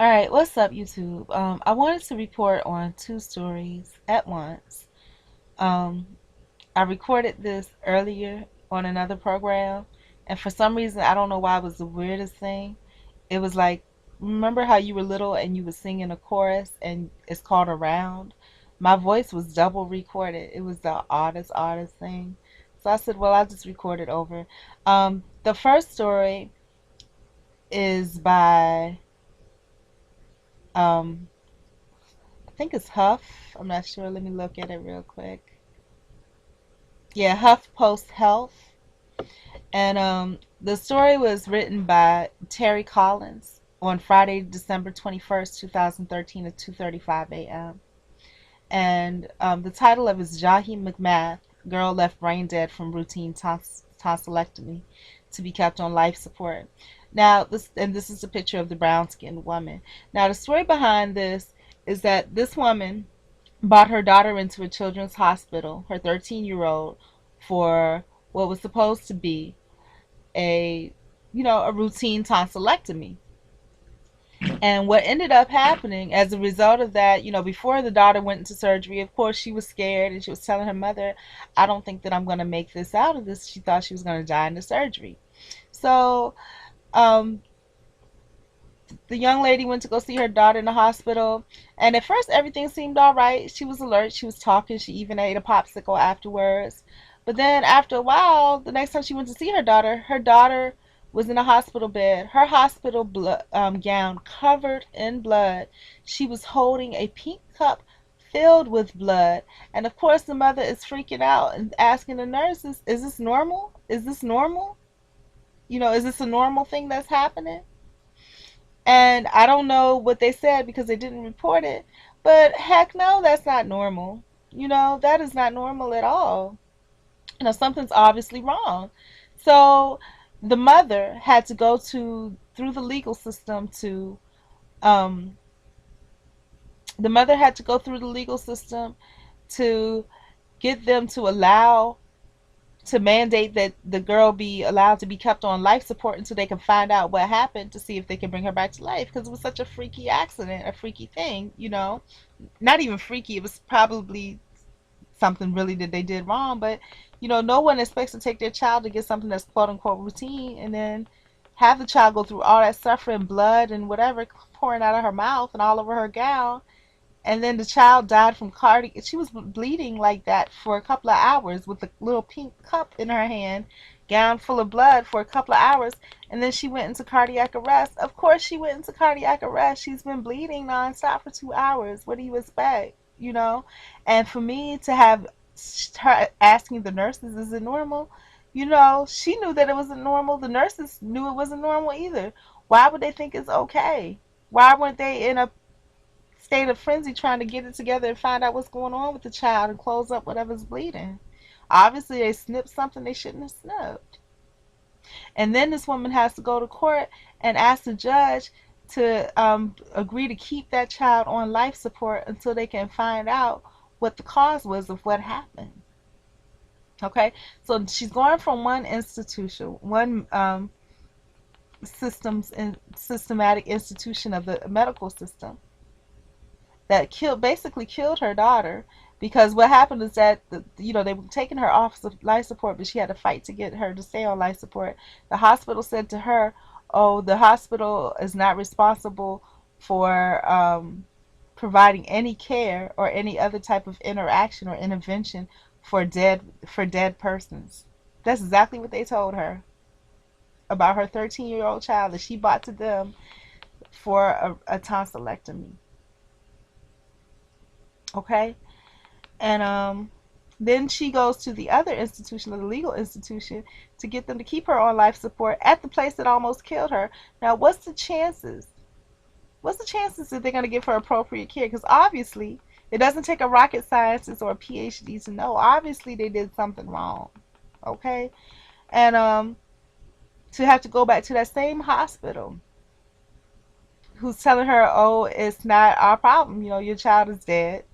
All right, what's up, YouTube? I wanted to report on two stories at once. Um, I recorded this earlier on another program, and for some reason, I don't know why it was the weirdest thing. It was like, remember how you were little and you would sing in a chorus, and it's called Around? My voice was double recorded. It was the oddest thing. So I said, well, I'll just record it over. The first story is by um, I think it's Huff. I'm not sure. Let me look at it real quick. Yeah, Huff Post Health. And the story was written by Terry Collins on Friday, December 21st, 2013 at 2:35 a.m. And the title of it is Jahi McMath, girl left brain dead from routine tonsillectomy to be kept on life support. Now, this is a picture of the brown-skinned woman. Now, the story behind this is that this woman brought her daughter into a children's hospital, her 13-year-old, for what was supposed to be a, a routine tonsillectomy. And what ended up happening as a result of that, before the daughter went into surgery, of course, she was scared and she was telling her mother, I don't think that I'm going to make this out of this. She thought she was going to die in the surgery. So, um, the young lady went to go see her daughter in the hospital, and at first everything seemed all right. She was alert, she was talking, she even ate a popsicle afterwards. But then after a while, the next time she went to see her daughter was in a hospital bed, her hospital gown covered in blood. She was holding a pink cup filled with blood, and of course the mother is freaking out and asking the nurses, is this normal? Is this normal? Is this a normal thing that's happening? And I don't know what they said because they didn't report it. But heck no, that's not normal. That is not normal at all. Something's obviously wrong. So the mother had to go through the legal system um the mother had to go through the legal system to get them to mandate that the girl be allowed to be kept on life support until they can find out what happened to see if they can bring her back to life, because it was such a freaky accident, a freaky thing. Not even freaky, it was probably something really that they did wrong, but no one expects to take their child to get something that's quote unquote routine and then have the child go through all that suffering, blood and whatever pouring out of her mouth and all over her gown, and then the child died from cardiac. She was bleeding like that for a couple of hours with a little pink cup in her hand, gown full of blood for a couple of hours, and then she went into cardiac arrest. Of course, she went into cardiac arrest. She's been bleeding nonstop for 2 hours. What do you expect? And for me to have her asking the nurses, "Is it normal?" She knew that it wasn't normal. The nurses knew it wasn't normal either. Why would they think it's okay? Why weren't they in a state of frenzy trying to get it together and find out what's going on with the child and close up whatever's bleeding? Obviously, they snipped something they shouldn't have snipped. And then this woman has to go to court and ask the judge to agree to keep that child on life support until they can find out what the cause was of what happened. Okay, so she's going from one institution, one systematic institution of the medical system, that basically killed her daughter, because what happened is that they were taking her off of life support, but she had to fight to get her to stay on life support. The hospital said to her, "Oh, the hospital is not responsible for providing any care or any other type of interaction or intervention for dead persons." That's exactly what they told her about her 13-year-old child that she brought to them for a tonsillectomy. Okay, and then she goes to the other institution, the legal institution, to get them to keep her on life support at the place that almost killed her. Now, what's the chances? What's the chances that they're going to give her appropriate care? Because obviously, it doesn't take a rocket scientist or a PhD to know. Obviously, they did something wrong. Okay, and to have to go back to that same hospital who's telling her, "Oh, it's not our problem. Your child is dead.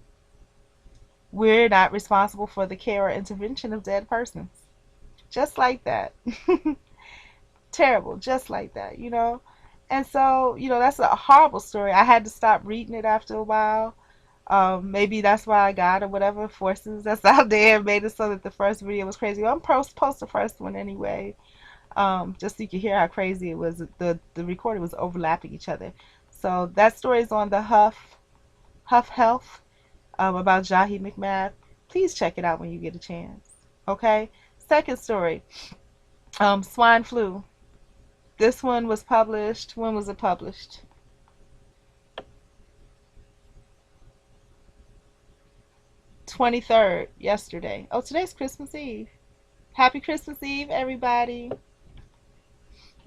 We're not responsible for the care or intervention of dead persons." Just like that. Terrible, just like that. And so, that's a horrible story. I had to stop reading it after a while. Maybe that's why God or whatever forces that's out there made it so that the first video was crazy. Well, I'm post the first one anyway, just so you can hear how crazy it was. The recording was overlapping each other. So that story is on the Huff Health, about Jahi McMath. Please check it out when you get a chance. Okay. Second story, swine flu. This one was published. When was it published? 23rd, yesterday. Oh, today's Christmas Eve. Happy Christmas Eve, everybody,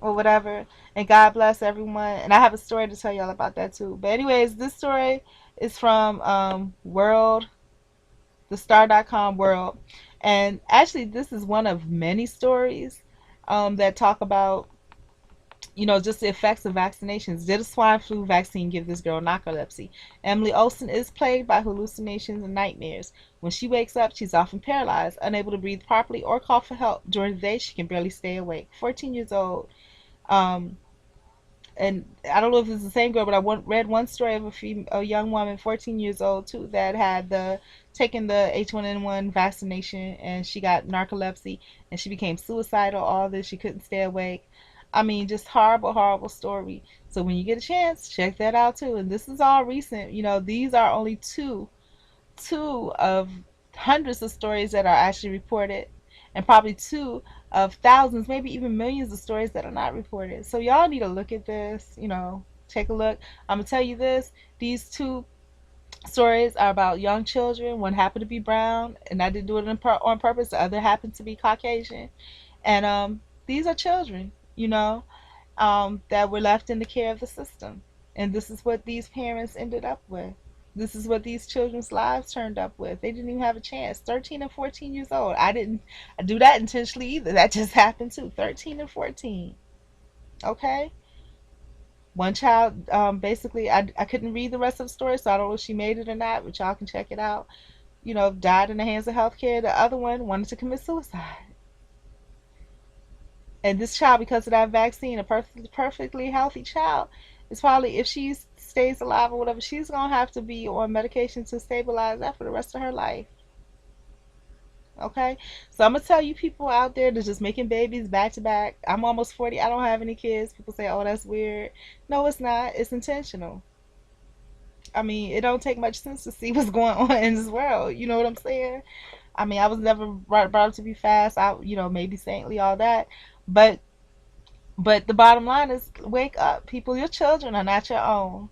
or whatever. And God bless everyone. And I have a story to tell y'all about that too. But anyways, this story is from World, thestar.com World. And actually, this is one of many stories that talk about, just the effects of vaccinations. Did a swine flu vaccine give this girl narcolepsy? Emily Olsen is plagued by hallucinations and nightmares. When she wakes up, she's often paralyzed, unable to breathe properly or call for help. During the day, she can barely stay awake. 14 years old. Um, and I don't know if it's the same girl, but read one story of a young woman, 14 years old too, that had taken the H1N1 vaccination, and she got narcolepsy, and she became suicidal. All this, she couldn't stay awake. I mean, just horrible, horrible story. So when you get a chance, check that out too. And this is all recent. These are only two of hundreds of stories that are actually reported, and probably two of thousands, maybe even millions of stories that are not reported. So y'all need to look at this, take a look. I'm gonna tell you this: these two stories are about young children. One happened to be brown, and I didn't do it on purpose. The other happened to be Caucasian, and these are children, that were left in the care of the system. And this is what these parents ended up with. This is what these children's lives turned up with. They didn't even have a chance. 13 and 14 years old. I didn't do that intentionally either. That just happened too. 13 and 14. Okay? One child, basically, I couldn't read the rest of the story, so I don't know if she made it or not, but y'all can check it out. Died in the hands of healthcare. The other one wanted to commit suicide. And this child, because of that vaccine, a perfectly healthy child, is probably, if she stays alive or whatever, she's gonna have to be on medication to stabilize that for the rest of her life. Okay, so I'm gonna tell you, people out there that's just making babies back to back. I'm almost 40. I don't have any kids. People say, "Oh, that's weird." No, it's not. It's intentional. I mean, it don't take much sense to see what's going on in this world. You know what I'm saying? I mean, I was never brought up to be fast. Maybe saintly, all that, but the bottom line is, wake up, people. Your children are not your own.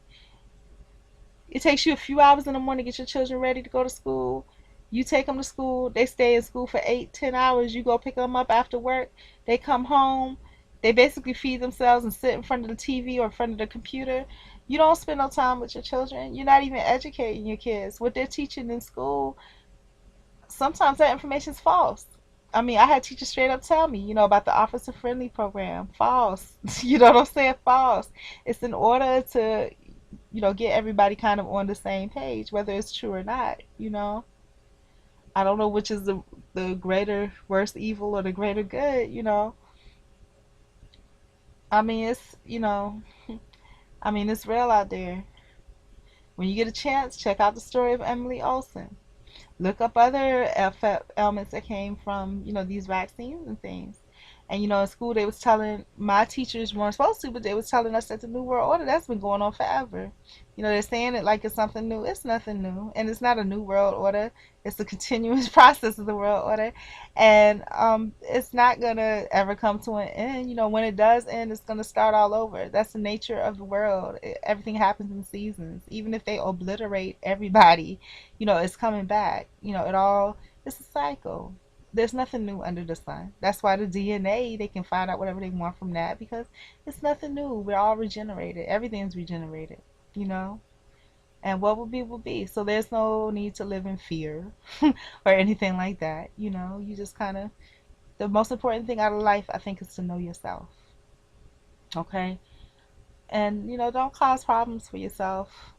It takes you a few hours in the morning to get your children ready to go to school. You take them to school. They stay in school for 8, 10 hours. You go pick them up after work. They come home. They basically feed themselves and sit in front of the TV or in front of the computer. You don't spend no time with your children. You're not even educating your kids. What they're teaching in school, sometimes that information is false. I mean, I had teachers straight up tell me, about the Officer Friendly program. False. You know what I'm saying? False. It's in order to, get everybody kind of on the same page, whether it's true or not. I don't know which is the greater, worse evil or the greater good. I mean, it's real out there. When you get a chance, check out the story of Emily Olsen. Look up other ailments that came from, these vaccines and things. And in school they was telling, my teachers weren't supposed to, but they was telling us that the New World Order, that's been going on forever. They're saying it like it's something new. It's nothing new, and it's not a new world order. It's a continuous process of the world order, and it's not gonna ever come to an end. When it does end, it's gonna start all over. That's the nature of the world. Everything happens in seasons. Even if they obliterate everybody, it's coming back. It's a cycle. There's nothing new under the sun. That's why the DNA, they can find out whatever they want from that, because it's nothing new. We're all regenerated. Everything's regenerated, you know? And what will be, will be. So there's no need to live in fear or anything like that. You just kind of, the most important thing out of life, I think, is to know yourself. Okay? And, don't cause problems for yourself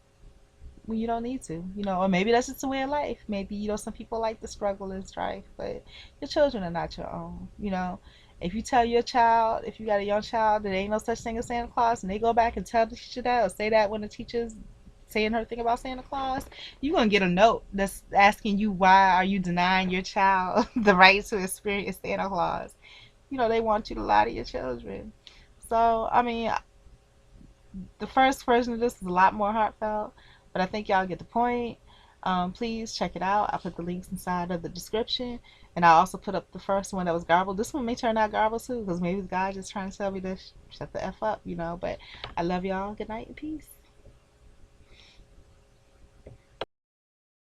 when you don't need to, or maybe that's just a way of life. Maybe, some people like the struggle and strife, but your children are not your own, If you tell your child, if you got a young child, that there ain't no such thing as Santa Claus, and they go back and tell the teacher that, or say that when the teacher's saying her thing about Santa Claus, you're gonna get a note that's asking you, why are you denying your child the right to experience Santa Claus? You know, they want you to lie to your children. So, I mean, the first version of this is a lot more heartfelt, but I think y'all get the point. Please check it out. I'll put the links inside of the description, and I also put up the first one that was garbled. This one may turn out garbled too, because maybe the guy just trying to tell me to shut the F up, you know. But I love y'all. Good night and peace.